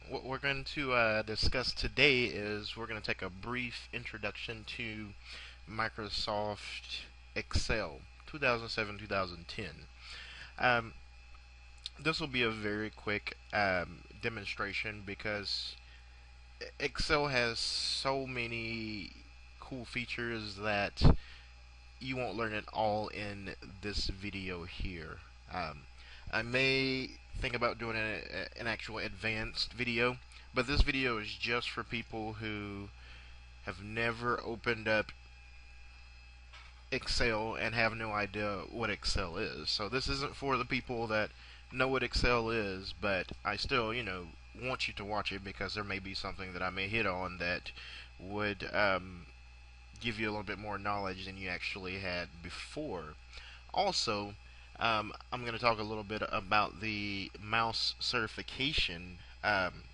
What we're going to discuss today is we're going to take a brief introduction to Microsoft Excel 2007-2010. Um, this will be a very quick demonstration because Excel has so many cool features that you won't learn it all in this video here. I may think about doing an actual advanced video, but this video is just for people who have never opened up Excel and have no idea what Excel is. So this isn't for the people that know what Excel is, but I still, want you to watch it because there may be something that I may hit on that would give you a little bit more knowledge than you actually had before. Also, I'm going to talk a little bit about the mouse certification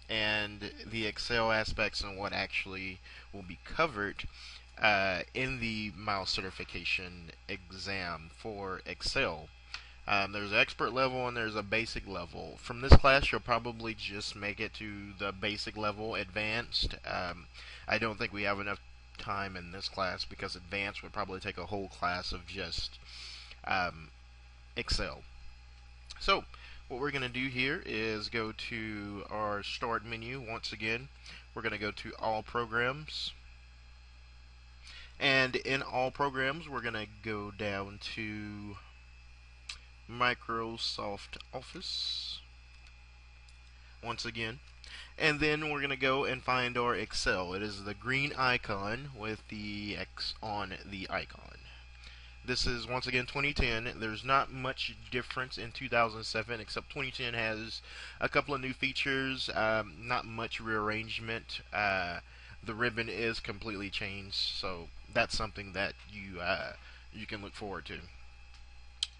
and the Excel aspects and what actually will be covered in the mouse certification exam for Excel. There's an expert level and there's a basic level. From this class, you'll probably just make it to the basic level. Advanced, I don't think we have enough time in this class because advanced would probably take a whole class of just Excel. So what we're going to do here is go to our start menu. Once again, we're going to go to all programs, and in all programs we're going to go down to Microsoft Office once again, and then we're going to go and find our Excel. It is the green icon with the X on the icon. This is once again 2010. There's not much difference in 2007 except 2010 has a couple of new features, not much rearrangement. The ribbon is completely changed, so that's something that you can look forward to.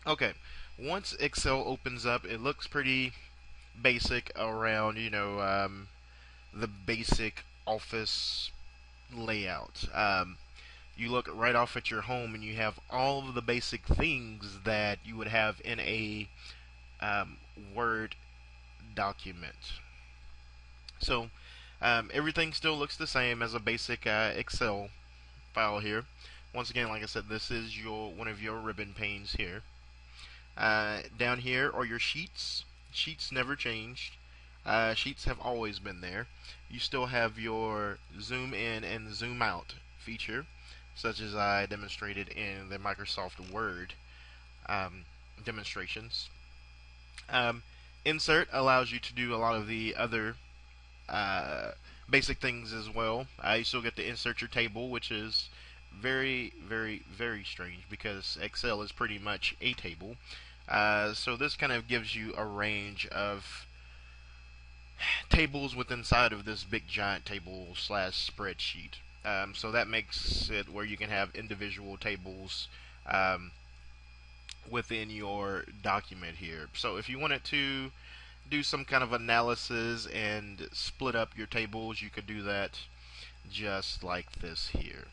Okay, once Excel opens up, it looks pretty basic around, the basic office layout. You look right off at your home and you have all of the basic things that you would have in a Word document. So everything still looks the same as a basic Excel file here. Once again, like I said, this is one of your ribbon panes here. Down here are your sheets. Sheets never changed. Sheets have always been there. You still have your zoom in and zoom out feature, such as I demonstrated in the Microsoft Word demonstrations. Insert allows you to do a lot of the other basic things as well. You still get to insert your table, which is very, very, very strange because Excel is pretty much a table. So this kind of gives you a range of tables within inside of this big giant table / spreadsheet. So that makes it where you can have individual tables within your document here. So if you wanted to do some kind of analysis and split up your tables, you could do that just like this here.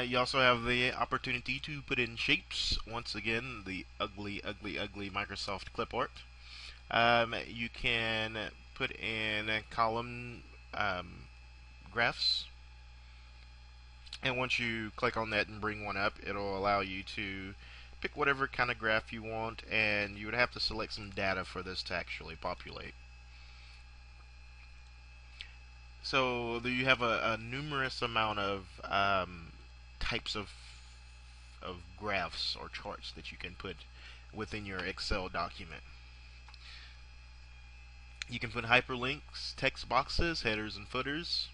You also have the opportunity to put in shapes. Once again, the ugly, ugly, ugly Microsoft clipart. You can put in column graphs, and once you click on that and bring one up, it'll allow you to pick whatever kind of graph you want, and you would have to select some data for this to actually populate. So you have a numerous amount of types of graphs or charts that you can put within your Excel document. You can put hyperlinks, text boxes, headers and footers.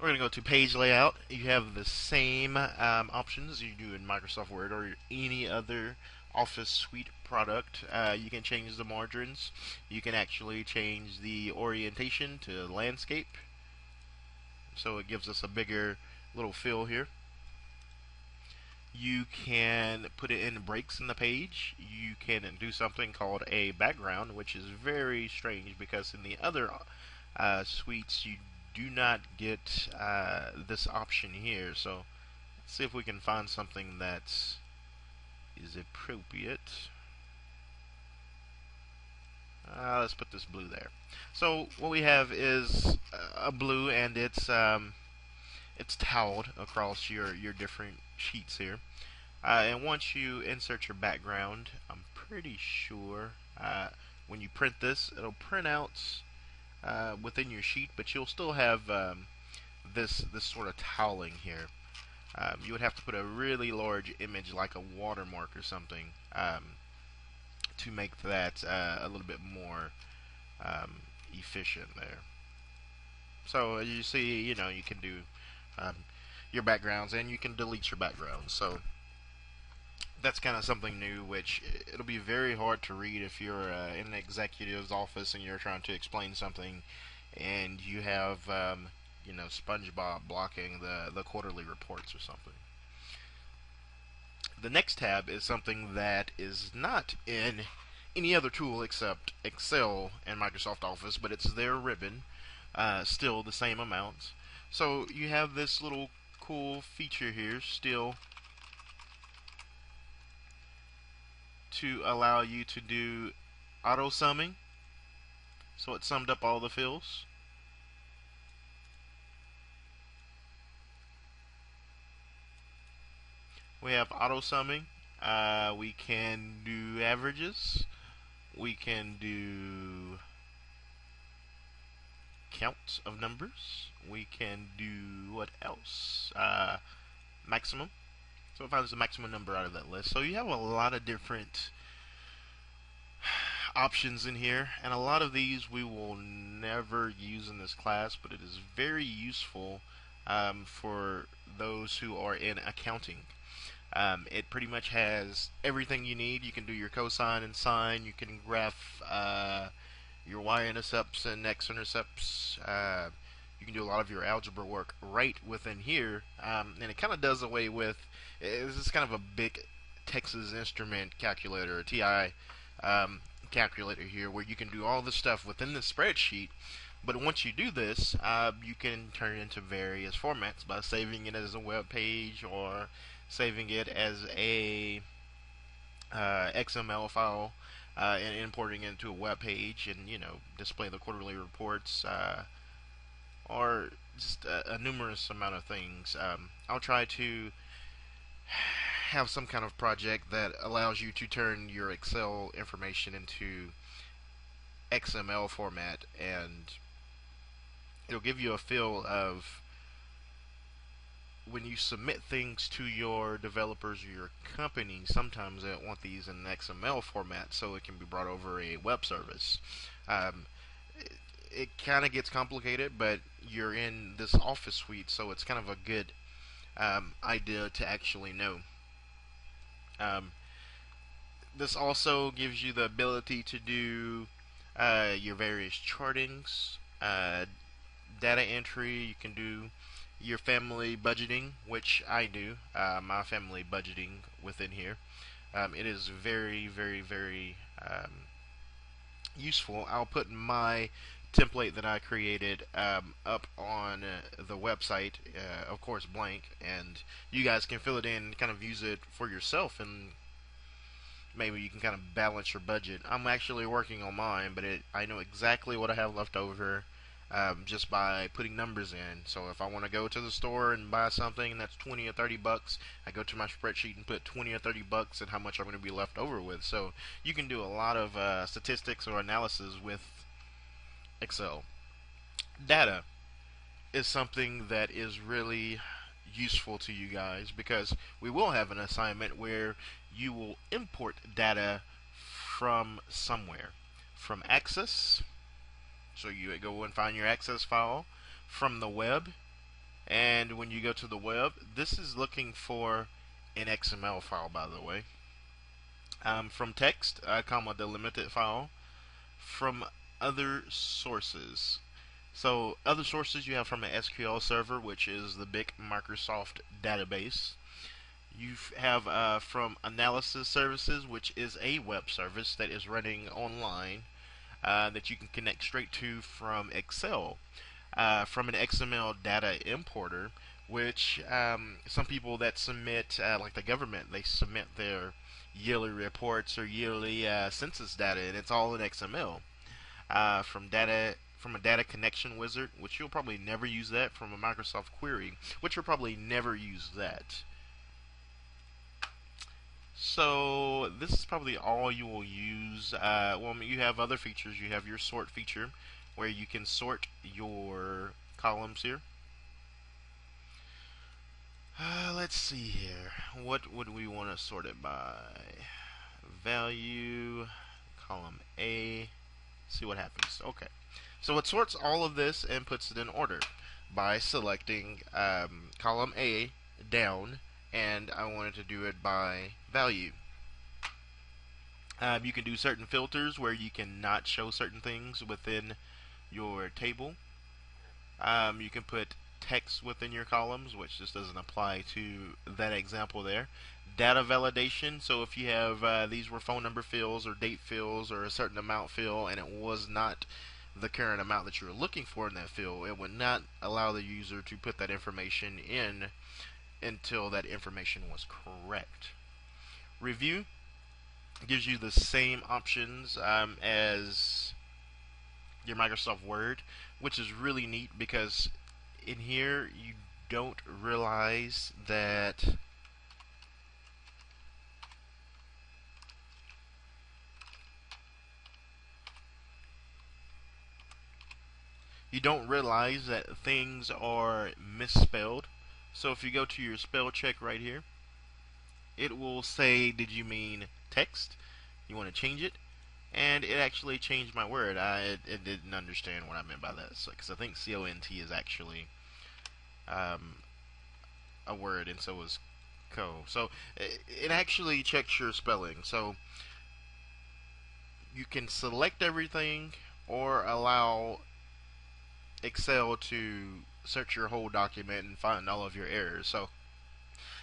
We're going to go to page layout. You have the same options you do in Microsoft Word or any other Office Suite product. You can change the margins. You can actually change the orientation to landscape, so it gives us a bigger little fill here. You can put it in breaks in the page. You can do something called a background, which is very strange because in the other suites you do not get this option here. So let's see if we can find something that is appropriate. Let's put this blue there. So what we have is a blue, and it's toweled across your different sheets here. And once you insert your background, I'm pretty sure when you print this, it'll print out within your sheet, but you'll still have this sort of toweling here. You would have to put a really large image, like a watermark or something, to make that a little bit more efficient there. So as you see, you can do um, your backgrounds, and you can delete your backgrounds. So that's kind of something new, which it'll be very hard to read if you're in an executive's office and you're trying to explain something, and you have SpongeBob blocking the quarterly reports or something. The next tab is something that is not in any other tool except Excel and Microsoft Office, but it's their ribbon, still the same amount. So you have this little cool feature here still to allow you to do auto summing. So it summed up all the fields. We have auto summing. We can do averages. We can do counts of numbers. We can do what else? Maximum. So it finds the maximum number out of that list. So you have a lot of different options in here, and a lot of these we will never use in this class, but it is very useful for those who are in accounting. It pretty much has everything you need. You can do your cosine and sine. You can graph your y-intercepts and x-intercepts. You can do a lot of your algebra work right within here, and it kind of does away with. This is kind of a big Texas Instrument calculator, a TI calculator here, where you can do all this stuff within the spreadsheet. But once you do this, you can turn it into various formats by saving it as a web page or saving it as a XML file and importing it into a web page, and display the quarterly reports or just a numerous amount of things. I'll try to have some kind of project that allows you to turn your Excel information into XML format, and it'll give you a feel of when you submit things to your developers or your company. Sometimes they want these in XML format so it can be brought over a web service. It kind of gets complicated, but you're in this Office suite, so it's kind of a good idea to actually know. This also gives you the ability to do your various chartings, data entry. You can do your family budgeting, which I do, my family budgeting within here. It is very, very, very useful. I'll put my template that I created up on the website, of course blank, and you guys can fill it in and kind of use it for yourself, and maybe you can kind of balance your budget. I'm actually working on mine, but I know exactly what I have left over just by putting numbers in. So if I want to go to the store and buy something that's 20 or 30 bucks, I go to my spreadsheet and put 20 or 30 bucks and how much I'm going to be left over with. So you can do a lot of statistics or analysis with Excel. Data is something that is really useful to you guys, because we will have an assignment where you will import data from somewhere, from Access. So you go and find your Access file, from the web, And when you go to the web, this is looking for an XML file, by the way. From text, comma delimited file. From other sources. So other sources you have from an SQL server, which is the big Microsoft database. You have from analysis services, which is a web service that is running online that you can connect straight to from Excel. From an XML data importer, which some people that submit, like the government, they submit their yearly reports or yearly census data, and it's all in XML. From a data connection wizard, which you'll probably never use that. From a Microsoft query, which you'll probably never use that. So this is probably all you will use. Well, you have other features. You have your sort feature, where you can sort your columns here. Let's see here. What would we want to sort it by? Value, column A. See what happens. Okay. So it sorts all of this and puts it in order by selecting column A down, and I wanted to do it by value. You can do certain filters where you cannot show certain things within your table. You can put text within your columns, which just doesn't apply to that example there. Data validation, so if you have these were phone number fields or date fields or a certain amount field and it was not the current amount that you were looking for in that field, it would not allow the user to put that information in until that information was correct. Review gives you the same options as your Microsoft Word, which is really neat because in here you don't realize that things are misspelled. So if you go to your spell check right here, it will say, did you mean text? You want to change it? And it actually changed my word. It didn't understand what I meant by that. Because I think CONT is actually a word, and so is co. So it actually checks your spelling. So you can select everything or allow Excel to search your whole document and find all of your errors. So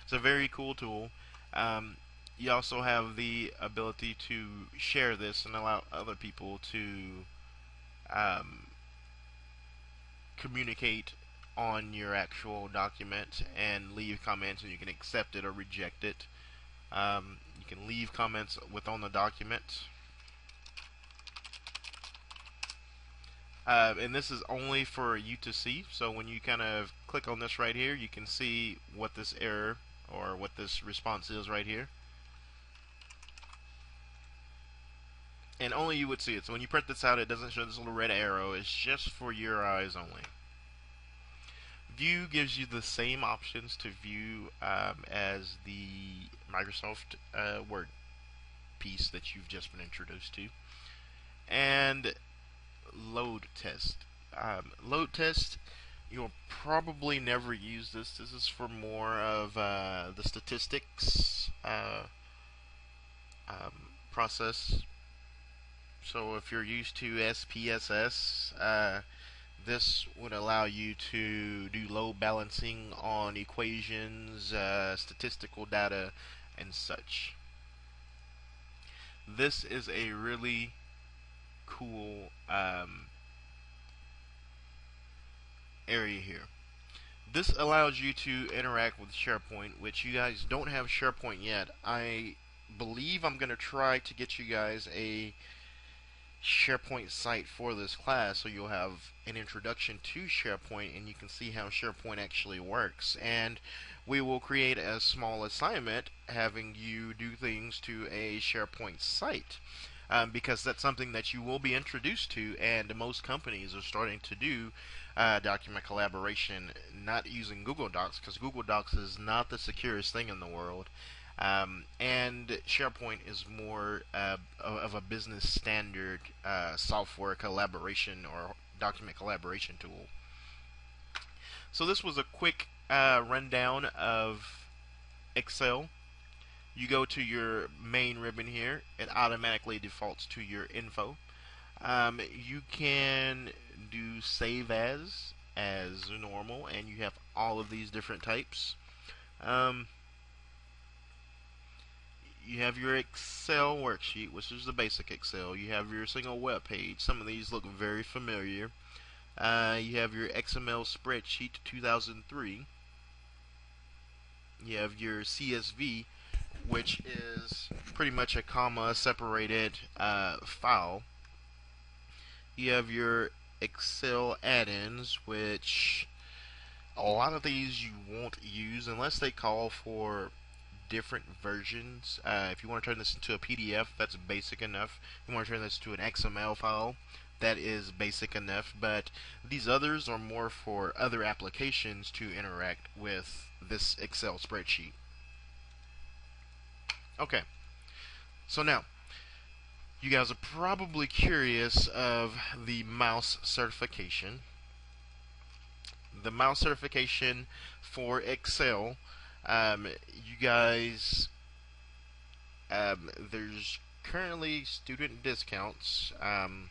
it's a very cool tool. You also have the ability to share this and allow other people to communicate on your actual document and leave comments, and you can accept it or reject it. You can leave comments within the document. And this is only for you to see, so when you kind of click on this right here, you can see what this error or what this response is right here. And only you would see it. So when you print this out, it doesn't show this little red arrow. It's just for your eyes only. View gives you the same options to view as the Microsoft Word piece that you've just been introduced to. And load test. Load test, you'll probably never use this. This is for more of the statistics process. So if you're used to SPSS, this would allow you to do load balancing on equations, statistical data, and such. This is a really cool area here. This allows you to interact with SharePoint, which you guys don't have SharePoint yet. I believe I'm going to try to get you guys a SharePoint site for this class, so you'll have an introduction to SharePoint and you can see how SharePoint actually works. And we will create a small assignment having you do things to a SharePoint site. Because that's something that you will be introduced to, and most companies are starting to do document collaboration not using Google Docs, because Google Docs is not the securest thing in the world. And SharePoint is more of a business standard software collaboration or document collaboration tool. So this was a quick rundown of Excel. You go to your main ribbon here, it automatically defaults to your info. You can do save as normal, and you have all of these different types. Um, you have your Excel worksheet, which is the basic Excel. You have your single web page. Some of these look very familiar. You have your XML spreadsheet 2003. You have your CSV, which is pretty much a comma separated file. You have your Excel add-ins, which a lot of these you won't use unless they call for different versions. If you want to turn this into a PDF, that's basic enough. If you want to turn this to an XML file, that is basic enough. But these others are more for other applications to interact with this Excel spreadsheet. Okay, so now you guys are probably curious of the mouse certification. The mouse certification for Excel, you guys, there's currently student discounts. I'm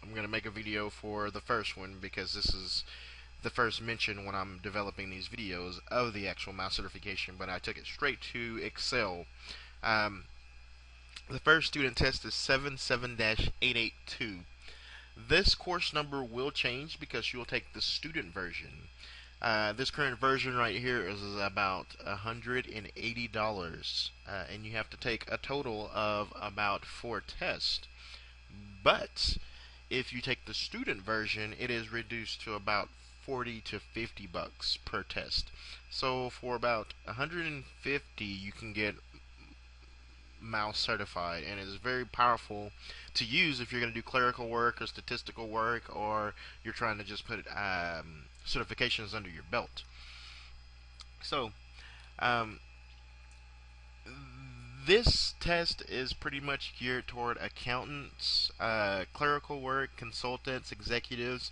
going to make a video for the first one because this is the first mention when I'm developing these videos of the actual mouse certification, but I took it straight to Excel. The first student test is 77-882. This course number will change because you'll take the student version. This current version right here is about $180, and you have to take a total of about 4 tests. But if you take the student version, it is reduced to about 40 to 50 bucks per test. So for about 150, you can get mouse certified, and it is very powerful to use if you're going to do clerical work or statistical work, or you're trying to just put certifications under your belt. So this test is pretty much geared toward accountants, clerical work, consultants, executives,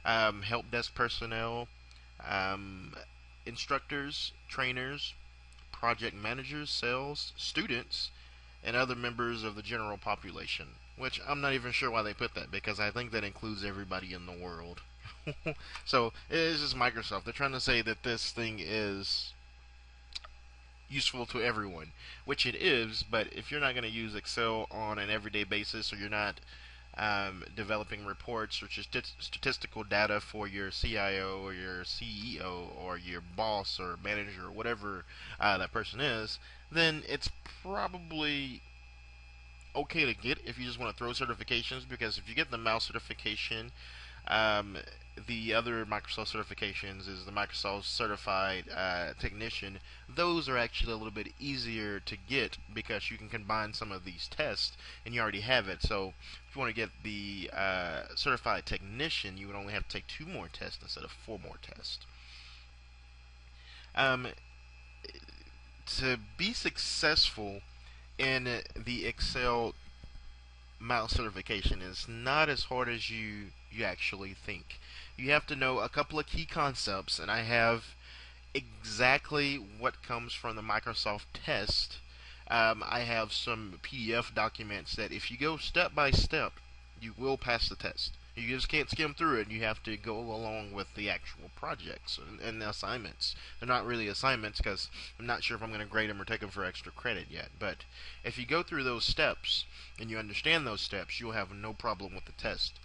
help desk personnel, instructors, trainers, project managers, sales, students, and other members of the general population. Which I'm not even sure why they put that, because I think that includes everybody in the world. So it is just Microsoft. They're trying to say that this thing is useful to everyone, which it is. But if you're not going to use Excel on an everyday basis, or you're not developing reports or just statistical data for your CIO or your CEO or your boss or manager or whatever that person is, then it's probably okay to get if you just want to throw certifications, because if you get the mouse certification, the other Microsoft certifications is the Microsoft Certified Technician. Those are actually a little bit easier to get because you can combine some of these tests and you already have it. So if you want to get the Certified Technician, you would only have to take 2 more tests instead of 4 more tests. To be successful in the Excel mouse certification is not as hard as you actually think. You have to know a couple of key concepts, and I have exactly what comes from the Microsoft test. I have some PDF documents that if you go step by step, you will pass the test. You just can't skim through it. You have to go along with the actual projects and the assignments. They're not really assignments because I'm not sure if I'm going to grade them or take them for extra credit yet. But if you go through those steps and you understand those steps, you'll have no problem with the test.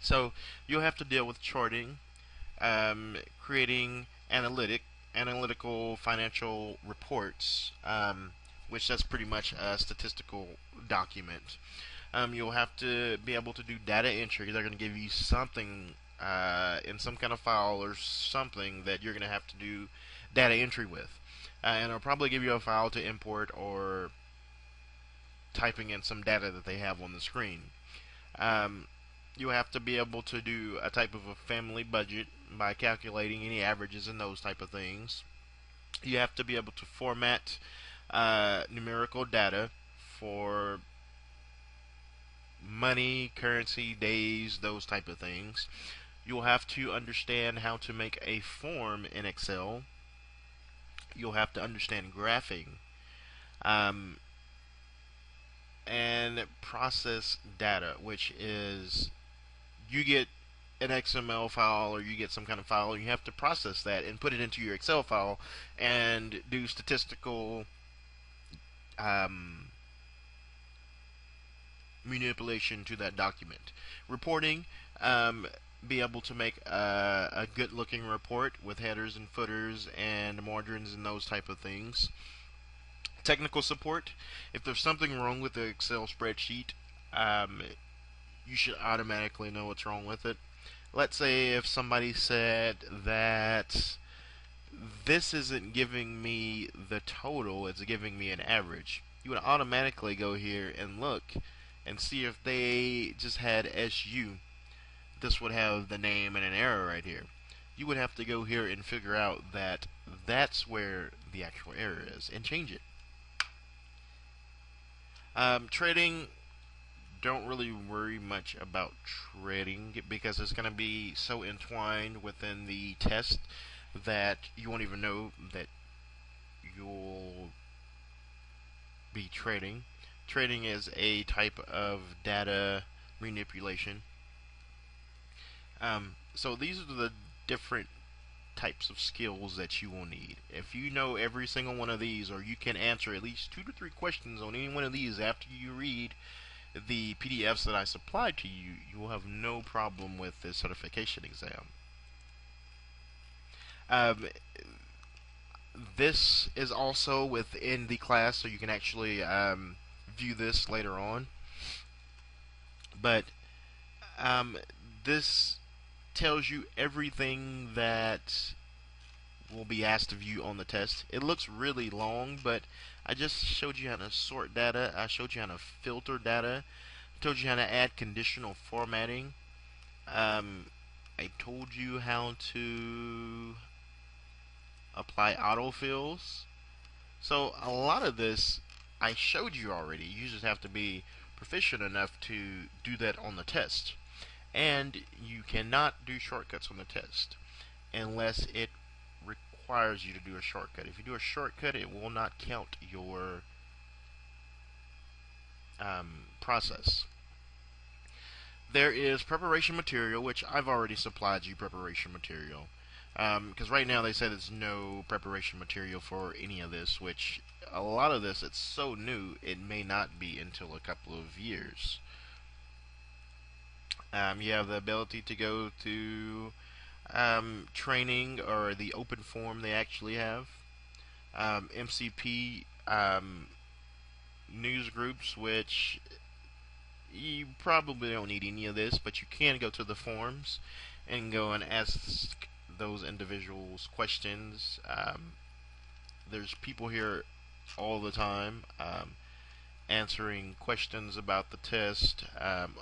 So you'll have to deal with charting, creating analytical financial reports, which that's pretty much a statistical document. You'll have to be able to do data entry. They're going to give you something in some kind of file or something that you're going to have to do data entry with. And they'll probably give you a file to import or typing in some data that they have on the screen. You'll have to be able to do a type of a family budget by calculating any averages and those type of things. You have to be able to format numerical data for money, currency, days, those type of things. You'll have to understand how to make a form in Excel. You'll have to understand graphing, um, and process data, which is you get an XML file or you get some kind of file, and you have to process that and put it into your Excel file and do statistical um, manipulation to that document. Reporting, um, be able to make a good looking report with headers and footers and margins and those type of things. Technical support, if there's something wrong with the Excel spreadsheet, um, you should automatically know what's wrong with it. Let's say if somebody said that this isn't giving me the total, it's giving me an average, you would automatically go here and look and see if they just had SU. This would have the name and an error right here. You would have to go here and figure out that that's where the actual error is and change it. Trading, don't really worry much about trading because it's going to be so entwined within the test that you won't even know that you'll be trading. Trading is a type of data manipulation. So these are the different types of skills that you will need. If you know every single one of these, or you can answer at least 2 to 3 questions on any one of these after you read the PDFs that I supplied to you, you will have no problem with the certification exam. This is also within the class, so you can actually view this later on. But this tells you everything that will be asked of you on the test. It looks really long, but I just showed you how to sort data. I showed you how to filter data. I told you how to add conditional formatting. I told you how to apply autofills. So a lot of this I showed you already. You just have to be proficient enough to do that on the test. And you cannot do shortcuts on the test unless it requires you to do a shortcut. If you do a shortcut, it will not count your process. There is preparation material, which I've already supplied you preparation material. Because right now they said there's no preparation material for any of this, which a lot of this, it's so new, it may not be until a couple of years. You have the ability to go to training or the open forum they actually have. MCP news groups, which you probably don't need any of this, but you can go to the forums and go and ask those individuals questions. There's people here all the time answering questions about the test,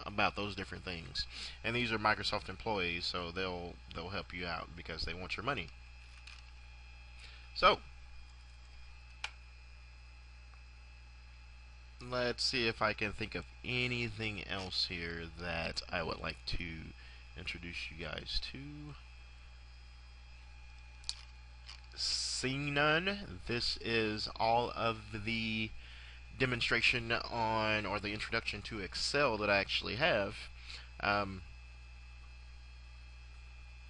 about those different things. And these are Microsoft employees, so they'll help you out because they want your money. So let's see if I can think of anything else here that I would like to introduce you guys to. Seeing none, this is all of the demonstration on, or the introduction to Excel that I actually have.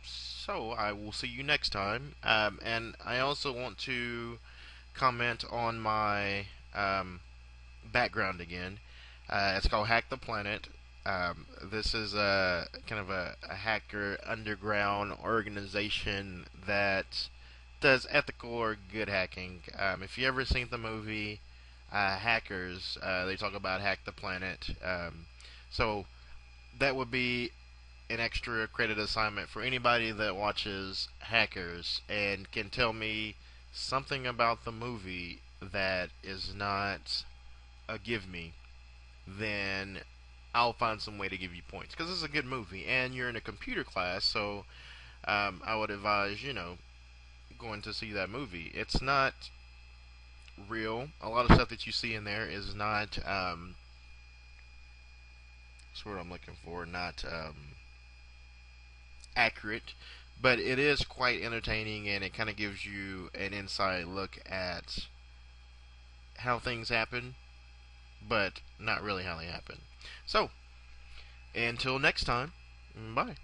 So I will see you next time. And I also want to comment on my background again. It's called Hack the Planet. This is a kind of a hacker underground organization that does ethical or good hacking. If you ever seen the movie Hackers, they talk about Hack the Planet. So that would be an extra credit assignment for anybody that watches Hackers and can tell me something about the movie that is not a give me. Then I'll find some way to give you points, because this is a good movie and you're in a computer class, so I would advise, going to see that movie. It's not real. A lot of stuff that you see in there is not that's what I'm looking for, not accurate, but it is quite entertaining, and it kind of gives you an inside look at how things happen, but not really how they happen. So, until next time, bye.